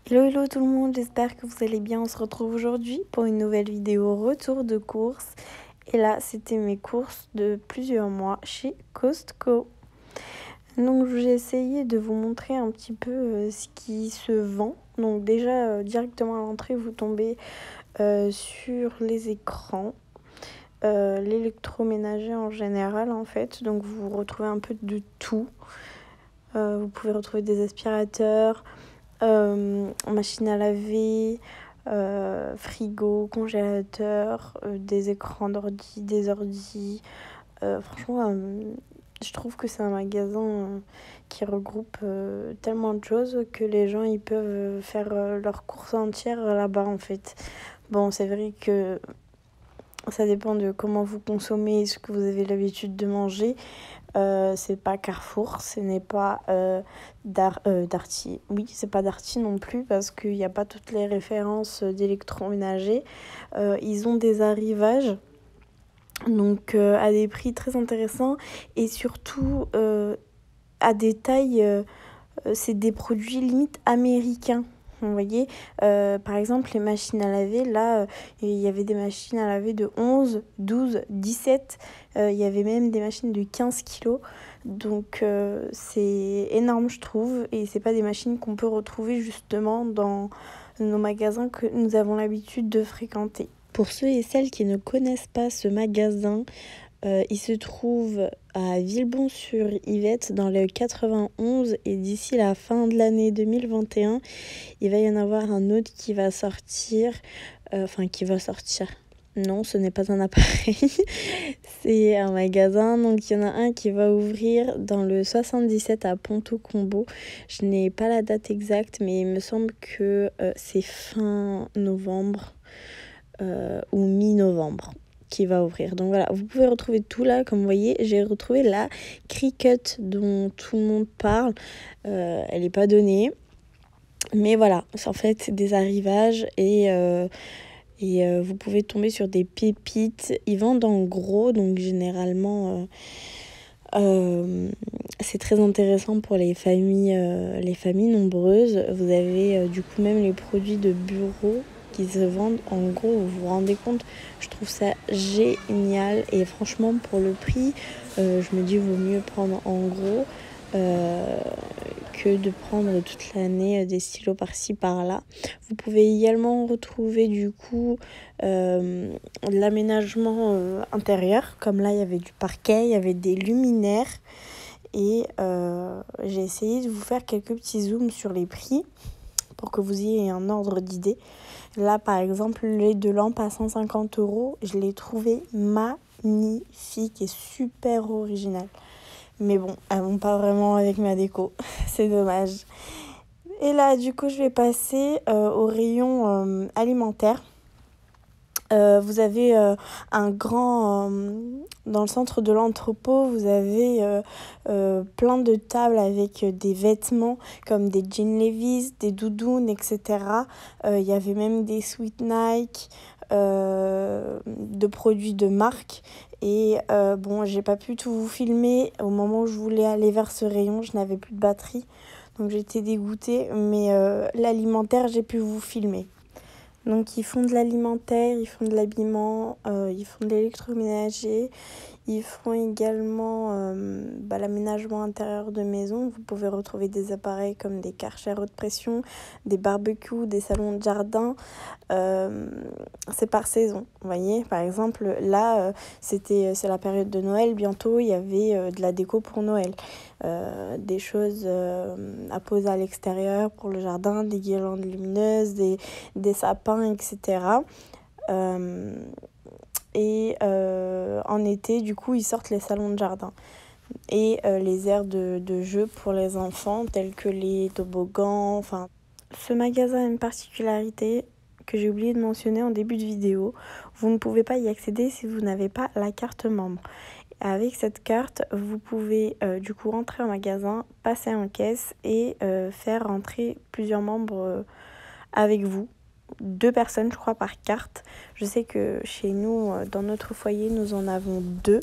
Hello hello tout le monde, j'espère que vous allez bien. On se retrouve aujourd'hui pour une nouvelle vidéo retour de course. Et là, c'était mes courses de plusieurs mois chez Costco. Donc j'ai essayé de vous montrer un petit peu ce qui se vend. Donc déjà, directement à l'entrée, vous tombez sur les écrans. L'électroménager en général en fait. Donc vous retrouvez un peu de tout. Vous pouvez retrouver des aspirateurs, machine à laver, frigo, congélateur, des écrans d'ordi, des ordis. Franchement, je trouve que c'est un magasin qui regroupe tellement de choses que les gens ils peuvent faire leurs courses entières là-bas en fait. Bon, c'est vrai que ça dépend de comment vous consommez, ce que vous avez l'habitude de manger. C'est pas Carrefour, ce n'est pas Darty. Oui, c'est pas Darty non plus parce qu'il n'y a pas toutes les références d'électroménager. Ils ont des arrivages, donc à des prix très intéressants et surtout à des tailles, c'est des produits limite américains. Vous voyez, par exemple, les machines à laver, là, il y avait des machines à laver de 11, 12, 17. Il y avait même des machines de 15 kilos. Donc, c'est énorme, je trouve. Et c'est pas des machines qu'on peut retrouver justement dans nos magasins que nous avons l'habitude de fréquenter. Pour ceux et celles qui ne connaissent pas ce magasin, il se trouve à Villebon-sur-Yvette dans le 91 et d'ici la fin de l'année 2021, il va y en avoir un autre qui va sortir. Non, ce n'est pas un appareil, c'est un magasin. Donc il y en a un qui va ouvrir dans le 77 à Ponto-Combo. Je n'ai pas la date exacte, mais il me semble que c'est fin novembre ou mi-novembre qui va ouvrir. Donc voilà, vous pouvez retrouver tout là. Comme vous voyez, j'ai retrouvé la Cricut dont tout le monde parle. Elle n'est pas donnée. Mais voilà, en fait, c'est des arrivages et vous pouvez tomber sur des pépites. Ils vendent en gros, donc généralement, c'est très intéressant pour les familles nombreuses. Vous avez du coup même les produits de bureau qui se vendent en gros. Vous vous rendez compte, je trouve ça génial. Et franchement, pour le prix, je me dis, il vaut mieux prendre en gros que de prendre toute l'année des stylos par-ci par-là. Vous pouvez également retrouver du coup l'aménagement intérieur. Comme là, il y avait du parquet, il y avait des luminaires. Et j'ai essayé de vous faire quelques petits zooms sur les prix pour que vous ayez un ordre d'idée. Là, par exemple, les deux lampes à 150 €, je l'ai trouvé magnifique et super original. Mais bon, elles vont pas vraiment avec ma déco. C'est dommage. Et là, du coup, je vais passer au rayon alimentaire. Vous avez un grand... dans le centre de l'entrepôt, vous avez plein de tables avec des vêtements comme des jeans Levi's, des doudounes, etc. Il y avait même des sweat Nike, de produits de marque. Et bon, j'ai pas pu tout vous filmer. Au moment où je voulais aller vers ce rayon, je n'avais plus de batterie. Donc j'étais dégoûtée. Mais l'alimentaire, j'ai pu vous filmer. Donc ils font de l'alimentaire, ils font de l'habillement, ils font de l'électroménager, ils font également l'aménagement intérieur de maison. Vous pouvez retrouver des appareils comme des Karcher haute pression, des barbecues, des salons de jardin. C'est par saison, vous voyez. Par exemple, là, c'est la période de Noël. Bientôt, il y avait de la déco pour Noël. Des choses à poser à l'extérieur pour le jardin, des guirlandes lumineuses, des sapins, etc. En été, du coup, ils sortent les salons de jardin et les aires de jeu pour les enfants, tels que les toboggans. Enfin, ce magasin a une particularité que j'ai oublié de mentionner en début de vidéo. Vous ne pouvez pas y accéder si vous n'avez pas la carte membre. Avec cette carte, vous pouvez du coup rentrer au magasin, passer en caisse et faire rentrer plusieurs membres avec vous. 2 personnes, je crois, par carte. Je sais que chez nous, dans notre foyer, nous en avons 2.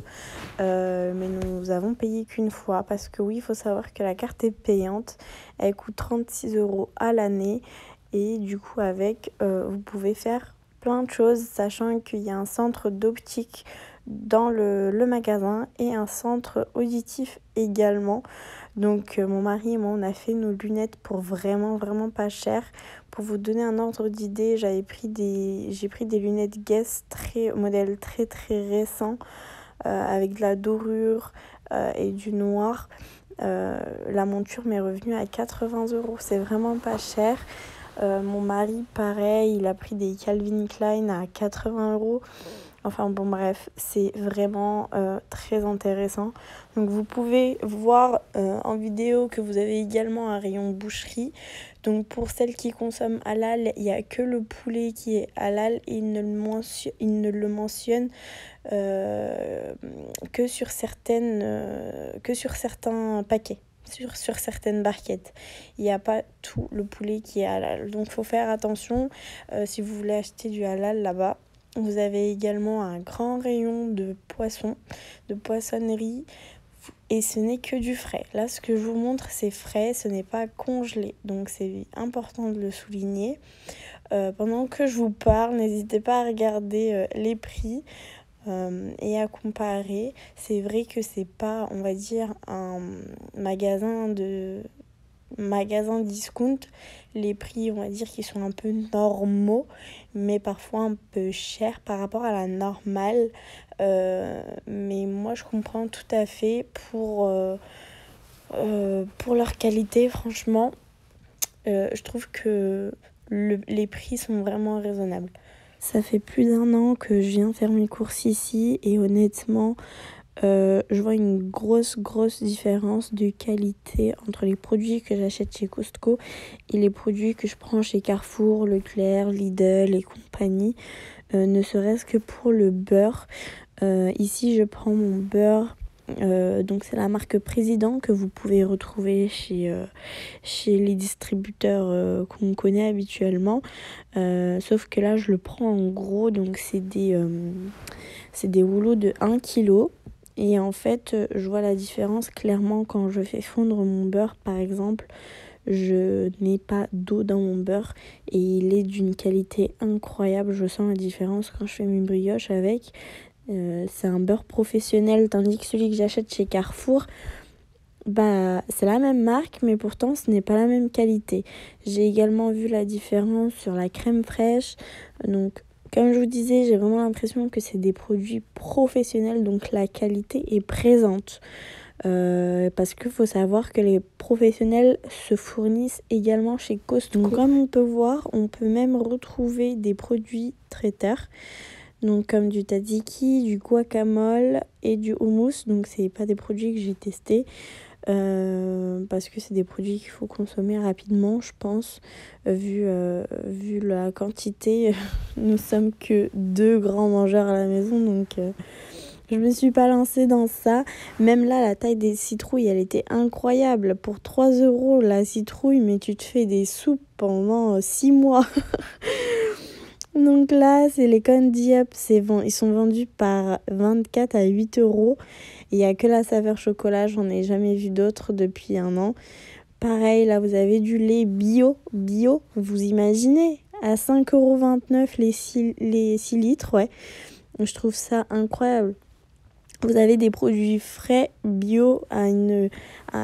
Mais nous avons payé qu'une fois parce que oui, il faut savoir que la carte est payante. Elle coûte 36 € à l'année. Et du coup avec, vous pouvez faire plein de choses, sachant qu'il y a un centre d'optique dans le magasin et un centre auditif également. Donc mon mari et moi, on a fait nos lunettes pour vraiment pas cher. Pour vous donner un ordre d'idée, j'ai pris des lunettes Guess modèle très récent, avec de la dorure et du noir. La monture m'est revenue à 80 €, c'est vraiment pas cher. Mon mari, pareil, il a pris des Calvin Klein à 80 €. Enfin bon, bref, c'est vraiment très intéressant. Donc vous pouvez voir en vidéo que vous avez également un rayon boucherie. Donc pour celles qui consomment halal, il n'y a que le poulet qui est halal et il ne le mentionne que sur certains paquets. Sur certaines barquettes. Il n'y a pas tout le poulet qui est halal. Donc il faut faire attention si vous voulez acheter du halal là-bas. Vous avez également un grand rayon de poissons, de poissonnerie. Et ce n'est que du frais. Là, ce que je vous montre, c'est frais, ce n'est pas congelé. Donc c'est important de le souligner. Pendant que je vous parle, n'hésitez pas à regarder les prix. Et à comparer. C'est vrai que c'est pas, on va dire, un magasin discount. Les prix, on va dire qu'ils sont un peu normaux, mais parfois un peu chers par rapport à la normale. Mais moi, je comprends tout à fait pour leur qualité. Franchement, je trouve que les prix sont vraiment raisonnables. Ça fait plus d'1 an que je viens faire mes courses ici et honnêtement, je vois une grosse différence de qualité entre les produits que j'achète chez Costco et les produits que je prends chez Carrefour, Leclerc, Lidl et compagnie. Ne serait-ce que pour le beurre. Ici, je prends mon beurre. Donc c'est la marque Président que vous pouvez retrouver chez les distributeurs qu'on connaît habituellement. Sauf que là, je le prends en gros, donc c'est des rouleaux de 1 kg. Et en fait, je vois la différence clairement quand je fais fondre mon beurre, par exemple. Je n'ai pas d'eau dans mon beurre et il est d'une qualité incroyable. Je sens la différence quand je fais mes brioches avec. C'est un beurre professionnel, tandis que celui que j'achète chez Carrefour, c'est la même marque, mais pourtant ce n'est pas la même qualité. J'ai également vu la différence sur la crème fraîche. Donc, comme je vous disais, j'ai vraiment l'impression que c'est des produits professionnels, donc la qualité est présente. Parce qu'il faut savoir que les professionnels se fournissent également chez Costco. Donc, comme on peut voir, on peut même retrouver des produits traiteurs. Donc comme du tzatziki, du guacamole et du houmous. Donc c'est pas des produits que j'ai testés. Parce que c'est des produits qu'il faut consommer rapidement, je pense, vu la quantité. Nous sommes que 2 grands mangeurs à la maison, donc je me suis pas lancée dans ça. Même là, la taille des citrouilles, elle était incroyable. Pour 3 € la citrouille, mais tu te fais des soupes pendant 6 mois. Donc là, c'est les Candy Up, ils sont vendus par 24 à 8 €. Il n'y a que la saveur chocolat, j'en ai jamais vu d'autres depuis 1 an. Pareil, là, vous avez du lait bio, vous imaginez, à 5,29 € les 6 litres, ouais. Je trouve ça incroyable. Vous avez des produits frais, bio, à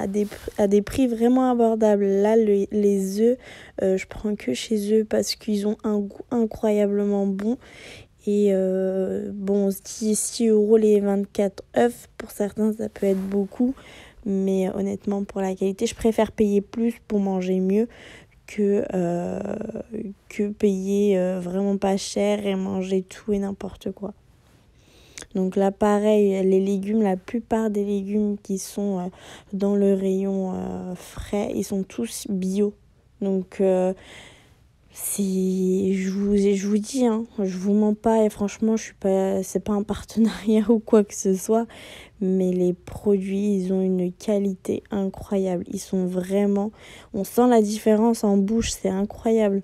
des prix vraiment abordables. Là, les œufs, je prends que chez eux parce qu'ils ont un goût incroyablement bon. Et on se dit 6 € les 24 œufs. Pour certains, ça peut être beaucoup. Mais honnêtement, pour la qualité, je préfère payer plus pour manger mieux que payer vraiment pas cher et manger tout et n'importe quoi. Donc là, pareil, les légumes, la plupart des légumes qui sont dans le rayon frais, ils sont tous bio. Donc, je vous dis, hein, je vous mens pas et franchement, c'est pas un partenariat ou quoi que ce soit. Mais les produits, ils ont une qualité incroyable. Ils sont vraiment... On sent la différence en bouche, c'est incroyable.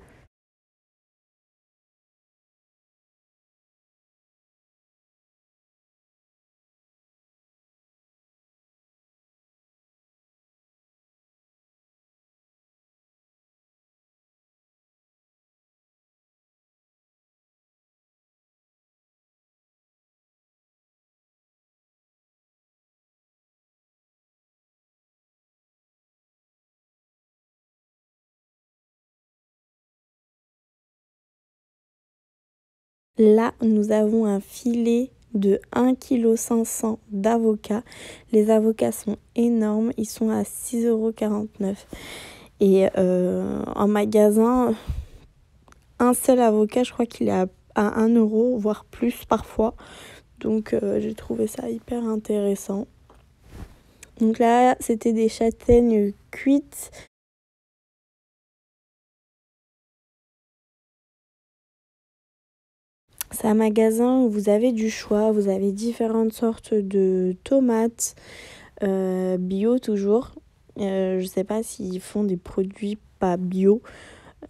Là, nous avons un filet de 1,5 kg d'avocats. Les avocats sont énormes, ils sont à 6,49 €. Et en magasin, un seul avocat, je crois qu'il est à 1 €, voire plus parfois. Donc j'ai trouvé ça hyper intéressant. Donc là, c'était des châtaignes cuites. C'est un magasin où vous avez du choix, vous avez différentes sortes de tomates, bio toujours. Je sais pas s'ils font des produits pas bio.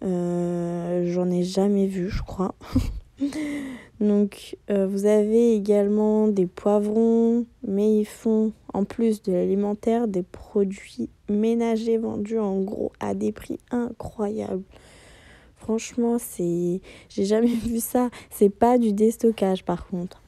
J'en ai jamais vu, je crois. Donc vous avez également des poivrons, mais ils font en plus de l'alimentaire des produits ménagers vendus en gros à des prix incroyables. Franchement, j'ai jamais vu ça. C'est pas du déstockage par contre.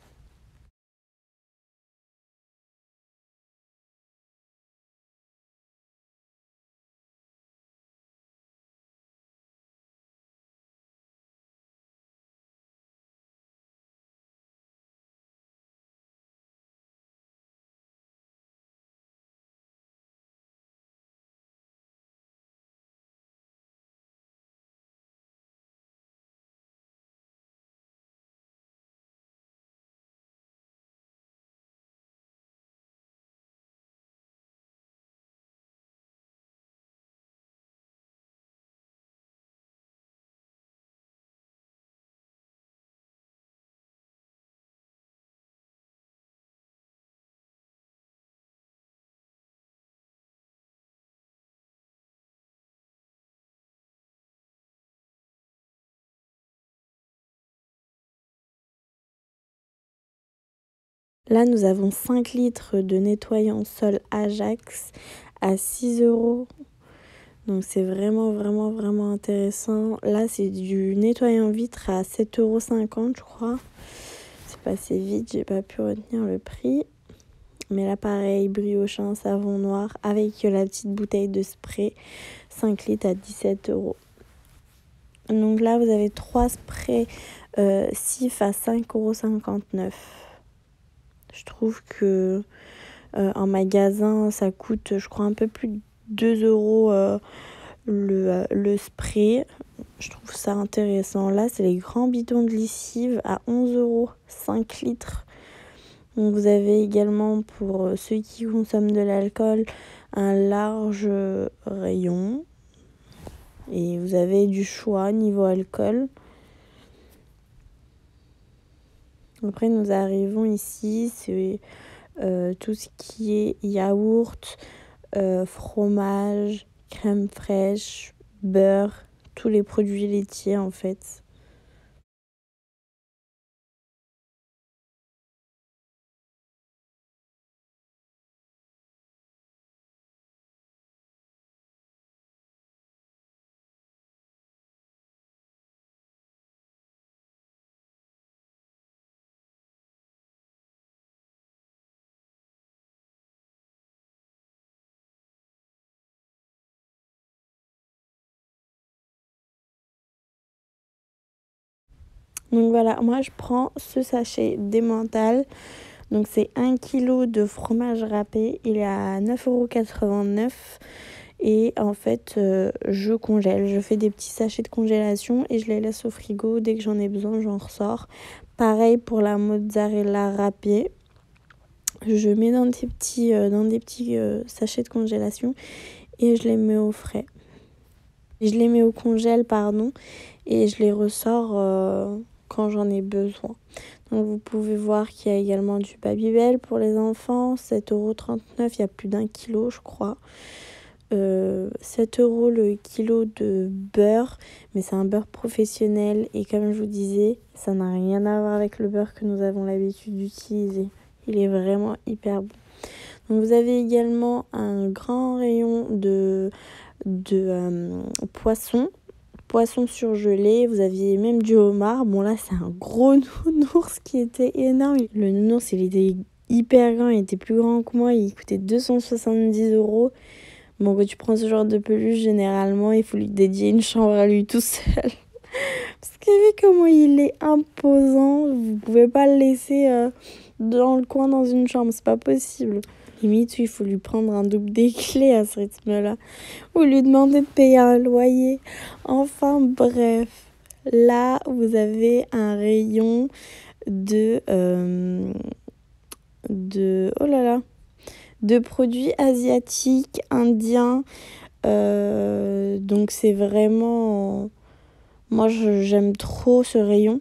Là, nous avons 5 litres de nettoyant sol Ajax à 6 €. Donc c'est vraiment, vraiment, vraiment intéressant. Là, c'est du nettoyant vitre à 7,50 €, je crois. C'est passé vite, j'ai pas pu retenir le prix. Mais là, pareil, Briochin, savon noir avec la petite bouteille de spray, 5 litres à 17 €. Donc là, vous avez 3 sprays Cif à 5,59 €. Je trouve que en magasin, ça coûte, je crois, un peu plus de 2 € le spray. Je trouve ça intéressant. Là, c'est les grands bidons de lessive à 11 €, 5 litres. Donc, vous avez également, pour ceux qui consomment de l'alcool, un large rayon. Et vous avez du choix niveau alcool. Après, nous arrivons ici, c'est tout ce qui est yaourt, fromage, crème fraîche, beurre, tous les produits laitiers en fait. Donc voilà, moi je prends ce sachet d'emmental. Donc c'est 1 kg de fromage râpé, il est à 9,89 €. Et en fait, je congèle. Je fais des petits sachets de congélation et je les laisse au frigo. Dès que j'en ai besoin, j'en ressors. Pareil pour la mozzarella râpée. Je mets dans des petits sachets de congélation et je les mets au frais. Je les mets au congèle, pardon, et je les ressors quand j'en ai besoin. Donc vous pouvez voir qu'il y a également du Babybel pour les enfants, 7,39 €, il y a plus d'1 kg je crois. 7 € le kilo de beurre, mais c'est un beurre professionnel et comme je vous disais, ça n'a rien à voir avec le beurre que nous avons l'habitude d'utiliser. Il est vraiment hyper bon. Donc vous avez également un grand rayon de poisson surgelé. Vous aviez même du homard. Bon là c'est un gros nounours qui était énorme. Le nounours il était hyper grand, il était plus grand que moi, il coûtait 270 €. Bon, quand tu prends ce genre de peluche, généralement, il faut lui dédier une chambre à lui tout seul. Parce que vu comment il est imposant, vous pouvez pas le laisser dans le coin dans une chambre, c'est pas possible. Limite, il faut lui prendre un double des clés à ce rythme-là. Ou lui demander de payer un loyer. Enfin bref, là vous avez un rayon oh là là, de produits asiatiques, indiens. Donc c'est vraiment... Moi j'aime trop ce rayon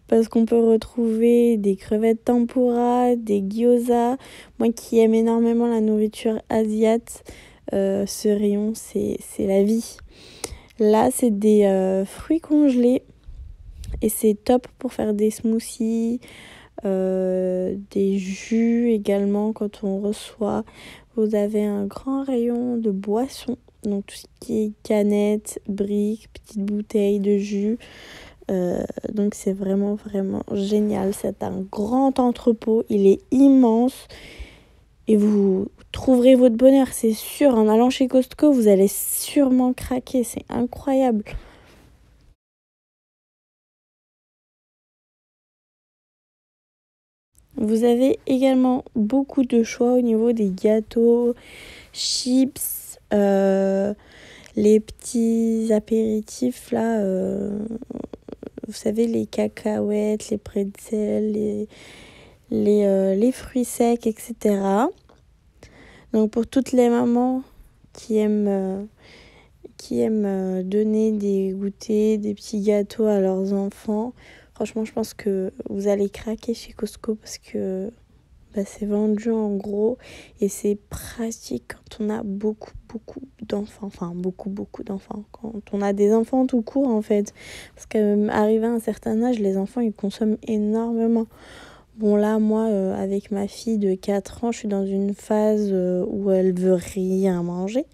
parce qu'on peut retrouver des crevettes tempura, des gyoza. Moi qui aime énormément la nourriture asiate, ce rayon c'est la vie. Là c'est des fruits congelés et c'est top pour faire des smoothies, des jus également quand on reçoit. Vous avez un grand rayon de boissons, donc tout ce qui est canettes, briques, petites bouteilles de jus. Donc c'est vraiment génial. C'est un grand entrepôt, il est immense et vous trouverez votre bonheur, c'est sûr. En allant chez Costco, vous allez sûrement craquer, c'est incroyable. Vous avez également beaucoup de choix au niveau des gâteaux, chips, les petits apéritifs là, vous savez, les cacahuètes, les pretzels, les fruits secs, etc. Donc pour toutes les mamans qui aiment donner des goûters, des petits gâteaux à leurs enfants, franchement je pense que vous allez craquer chez Costco parce que c'est vendu en gros et c'est pratique quand on a beaucoup d'enfants. Enfin, beaucoup d'enfants. Quand on a des enfants tout court, en fait. Parce qu'arrivé à un certain âge, les enfants, ils consomment énormément. Bon, là, moi, avec ma fille de 4 ans, je suis dans une phase où elle veut rien manger,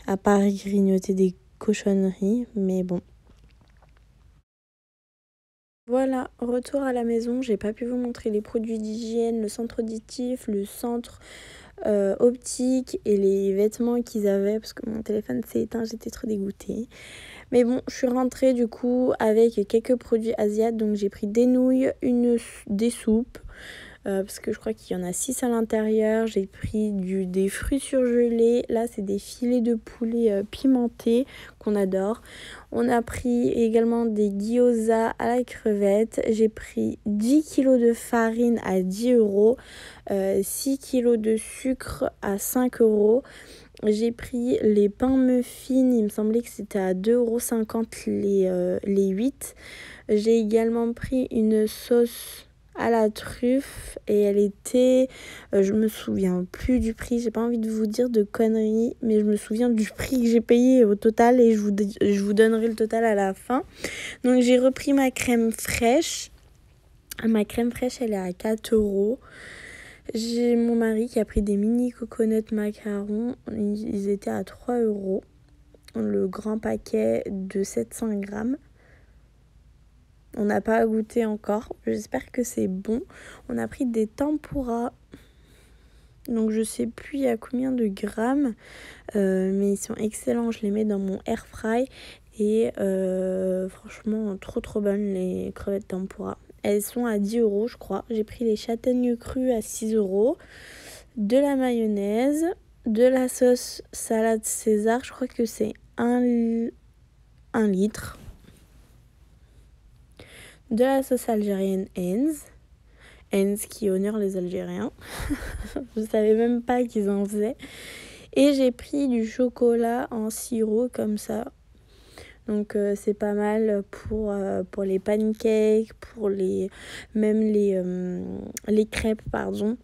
à part grignoter des cochonneries. Mais bon. Voilà, retour à la maison. J'ai pas pu vous montrer les produits d'hygiène, le centre auditif, le centre optique et les vêtements qu'ils avaient parce que mon téléphone s'est éteint, j'étais trop dégoûtée. Mais bon, je suis rentrée du coup avec quelques produits asiatiques. Donc j'ai pris des nouilles, des soupes. Parce que je crois qu'il y en a 6 à l'intérieur. J'ai pris des fruits surgelés. Là, c'est des filets de poulet pimentés qu'on adore. On a pris également des gyoza à la crevette. J'ai pris 10 kg de farine à 10 €, 6 kg de sucre à 5 €. J'ai pris les pains muffins, il me semblait que c'était à 2,50 € les 8. J'ai également pris une sauce à la truffe et elle était, je me souviens plus du prix, j'ai pas envie de vous dire de conneries, mais je me souviens du prix que j'ai payé au total et je vous donnerai le total à la fin. Donc j'ai repris ma crème fraîche. Ma crème fraîche, elle est à 4 €. J'ai mon mari qui a pris des mini coconut macarons, ils étaient à 3 €, le grand paquet de 700 grammes. On n'a pas goûté encore, j'espère que c'est bon. On a pris des tempura, donc je sais plus à combien de grammes, mais ils sont excellents, je les mets dans mon air fry et franchement trop bonnes les crevettes tempura. Elles sont à 10 € je crois. J'ai pris les châtaignes crues à 6 €, de la mayonnaise, de la sauce salade César, je crois que c'est 1 litre. De la sauce algérienne Heinz qui honore les Algériens. Je savais même pas qu'ils en faisaient. Et j'ai pris du chocolat en sirop comme ça. Donc c'est pas mal pour les pancakes, pour les crêpes, pardon.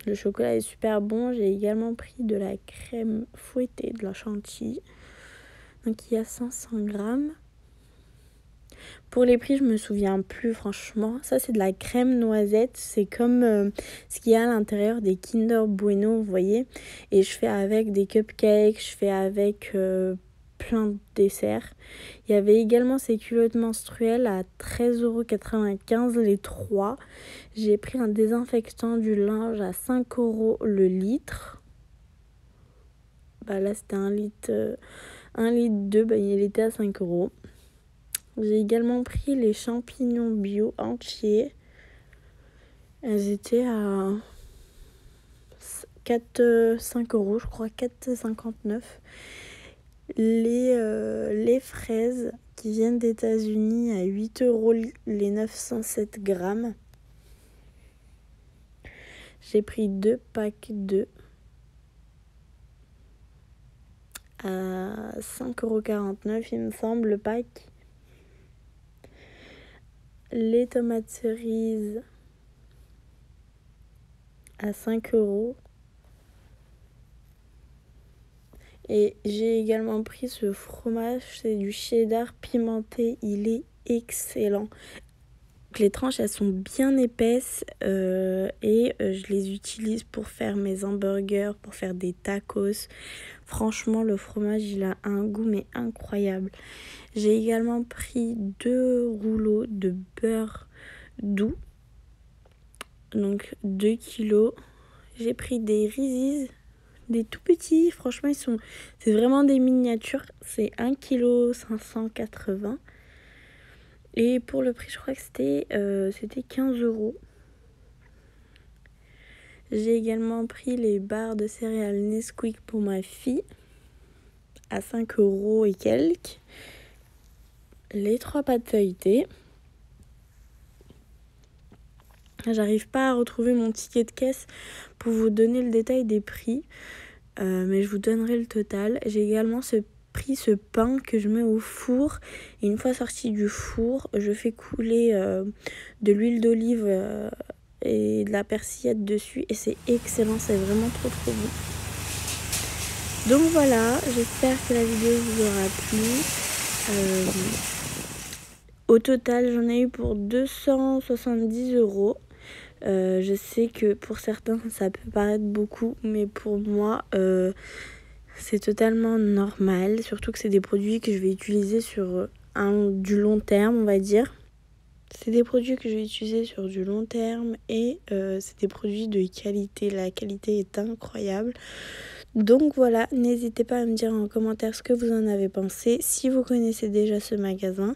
Le chocolat est super bon. J'ai également pris de la crème fouettée, de la chantilly. Donc il y a 500 grammes. Pour les prix, je me souviens plus franchement. Ça, c'est de la crème noisette. C'est comme ce qu'il y a à l'intérieur des Kinder Bueno, vous voyez. Et je fais avec des cupcakes, je fais avec plein de desserts. Il y avait également ces culottes menstruelles à 13,95 € les 3. J'ai pris un désinfectant du linge à 5 € le litre. Là, c'était 1 litre 1 litre de, il était à 5 €. J'ai également pris les champignons bio entiers. Elles étaient à 5 € je crois, 4,59 €. Les fraises qui viennent des États-Unis à 8 € les 907 grammes. J'ai pris 2 packs de à 5,49 € il me semble le pack. Les tomates cerises à 5 €. Et j'ai également pris ce fromage, c'est du cheddar pimenté, il est excellent. Les tranches elles sont bien épaisses je les utilise pour faire mes hamburgers, pour faire des tacos. Franchement le fromage il a un goût mais incroyable. J'ai également pris 2 rouleaux de beurre doux, donc 2 kilos. J'ai pris des Reese's, des tout petits, franchement c'est vraiment des miniatures, c'est 1,580 kg. Et pour le prix, je crois que c'était 15 €. J'ai également pris les barres de céréales Nesquik pour ma fille à 5 € et quelques. Les 3 pâtes feuilletées. J'arrive pas à retrouver mon ticket de caisse pour vous donner le détail des prix, mais je vous donnerai le total. J'ai également pris ce pain que je mets au four et une fois sorti du four je fais couler de l'huile d'olive et de la persillade dessus et c'est excellent, c'est vraiment trop bon. Donc voilà, j'espère que la vidéo vous aura plu. Au total j'en ai eu pour 270 €. Je sais que pour certains ça peut paraître beaucoup, mais pour moi c'est totalement normal, surtout que c'est des produits que je vais utiliser sur du long terme, on va dire. C'est des produits que je vais utiliser sur du long terme et c'est des produits de qualité. La qualité est incroyable. Donc voilà, n'hésitez pas à me dire en commentaire ce que vous en avez pensé, si vous connaissez déjà ce magasin.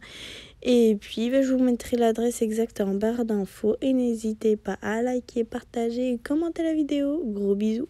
Et puis je vous mettrai l'adresse exacte en barre d'infos et n'hésitez pas à liker, partager et commenter la vidéo. Gros bisous.